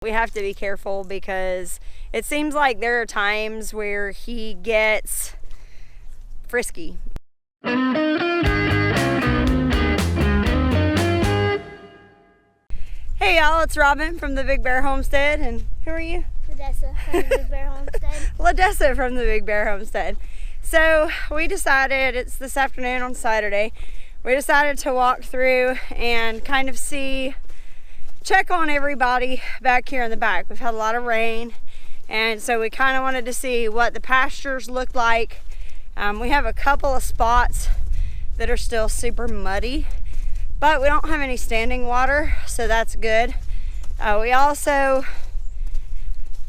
We have to be careful because it seems like there are times where he gets frisky. Hey y'all, it's Robin from the Big Bear Homestead, and who are you? Ladessa from the Big Bear Homestead. Ladessa from the Big Bear Homestead. So we decided, it's this afternoon on Saturday, we decided to walk through and kind of check on everybody back here in the back. We've had a lot of rain, and so we kind of wanted to see what the pastures look like. We have a couple of spots that are still super muddy, but we don't have any standing water, so that's good. We also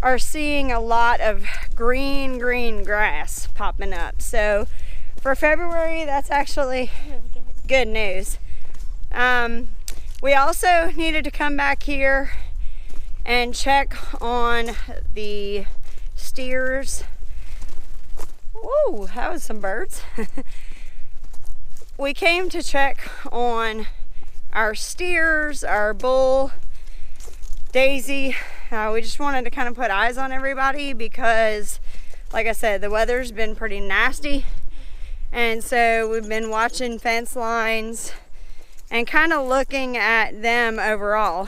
are seeing a lot of green grass popping up. So for February, that's actually good news. We also needed to come back here and check on the steers. Whoa, that was some birds. We came to check on our steers, our bull, Daisy. We just wanted to kind of put eyes on everybody because, like I said, the weather's been pretty nasty. And so we've been watching fence lines and kind of looking at them overall.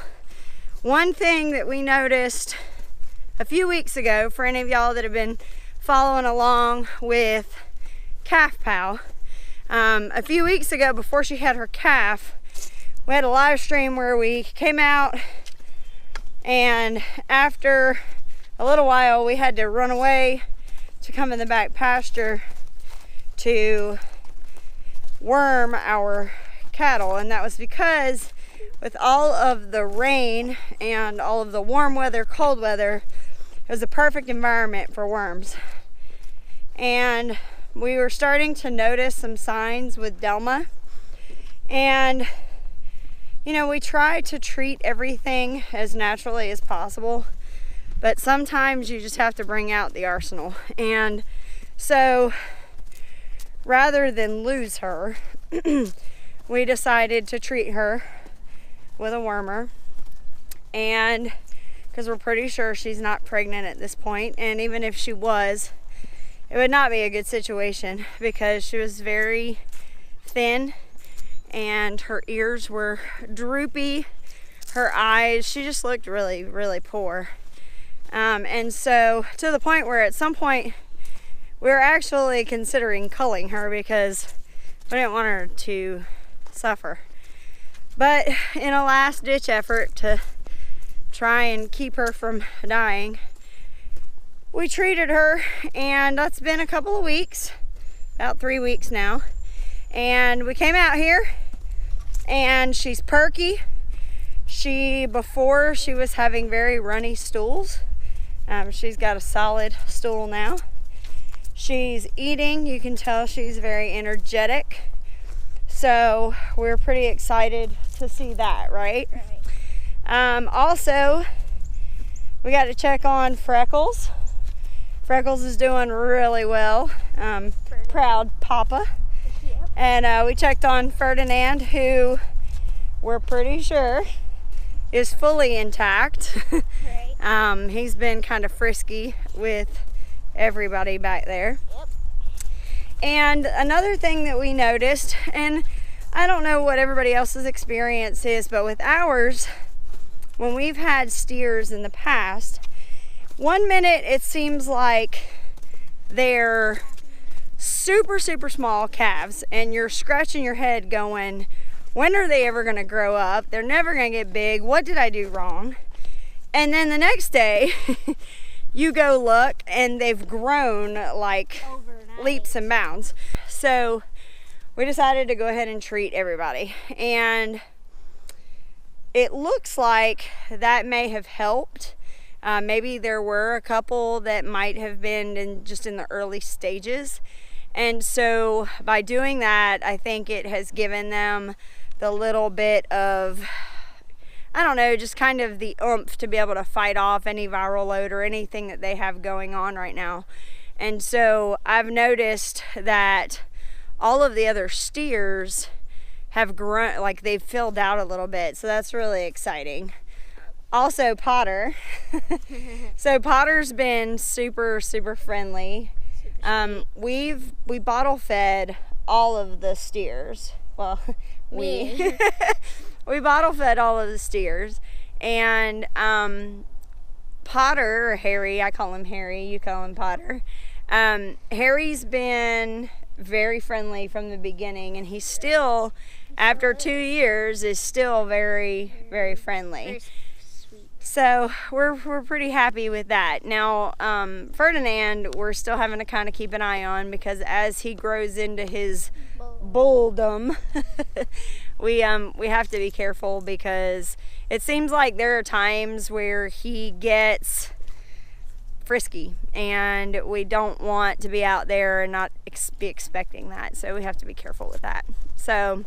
One thing that we noticed a few weeks ago, for any of y'all that have been following along with Calf Pal, a few weeks ago before she had her calf, we had a live stream where we came out, and after a little while we had to run away to come in the back pasture to worm our cattle. And that was because with all of the rain and all of the warm weather, cold weather, it was a perfect environment for worms. And we were starting to notice some signs with Delma, and you know, we try to treat everything as naturally as possible, but sometimes you just have to bring out the arsenal. And so rather than lose her, we decided to treat her with a wormer, and because we're pretty sure she's not pregnant at this point, and even if she was, it would not be a good situation because she was very thin and her ears were droopy, her eyes, she just looked really poor. And so to the point where at some point we were actually considering culling her because we didn't want her to suffer. But in a last ditch effort to try and keep her from dying, we treated her, and that's been a couple of weeks, about 3 weeks now. And we came out here and she's perky. Before she was having very runny stools. She's got a solid stool now. She's eating, you can tell she's very energetic. So we're pretty excited to see that, right? Also, we got to check on Freckles. Freckles is doing really well. Proud Papa. Yep. And we checked on Ferdinand, who we're pretty sure is fully intact. Right. He's been kind of frisky with everybody back there. Yep. And another thing that we noticed, and I don't know what everybody else's experience is, but with ours, when we've had steers in the past, 1 minute it seems like they're super small calves and you're scratching your head going, when are they ever going to grow up? They're never going to get big. What did I do wrong? And then the next day you go look and they've grown like overnight, leaps and bounds. So we decided to go ahead and treat everybody, and it looks like that may have helped. Maybe there were a couple that might have been just in the early stages. And so by doing that, I think it has given them the little bit of, I don't know, just kind of the oomph to be able to fight off any viral load or anything that they have going on right now. And so I've noticed that all of the other steers have grown, like they've filled out a little bit. So that's really exciting. also Potter. So Potter's been super friendly. We bottle fed all of the steers. Well, we bottle fed all of the steers, and Potter, or Harry, I call him Harry, you call him Potter. Harry's been very friendly from the beginning, and he's still, after 2 years, is still very friendly. Very sweet. So we're pretty happy with that. Now, Ferdinand, we're still having to kind of keep an eye on, because as he grows into his bulldom, we have to be careful, because it seems like there are times where he gets frisky, and we don't want to be out there and not be expecting that. So we have to be careful with that. So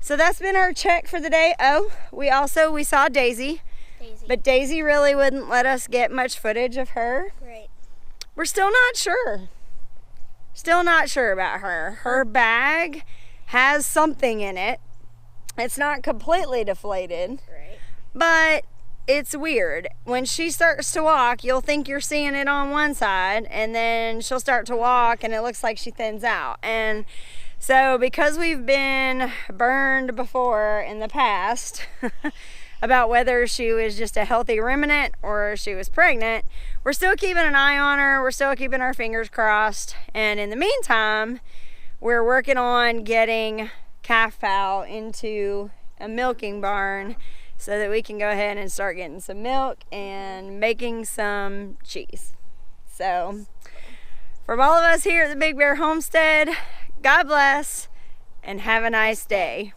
that's been our check for the day. Oh, we saw Daisy. But Daisy really wouldn't let us get much footage of her. Right. We're still not sure. Still not sure about her. Her bag has something in it. It's not completely deflated. Right. But it's weird. When she starts to walk, you'll think you're seeing it on one side, and then she'll start to walk and it looks like she thins out. And so because we've been burned before in the past about whether she was just a healthy ruminant or she was pregnant, we're still keeping an eye on her. We're still keeping our fingers crossed. And in the meantime, we're working on getting calf pal into a milking barn so that we can go ahead and start getting some milk and making some cheese. So from all of us here at the Big Bear Homestead, God bless and have a nice day.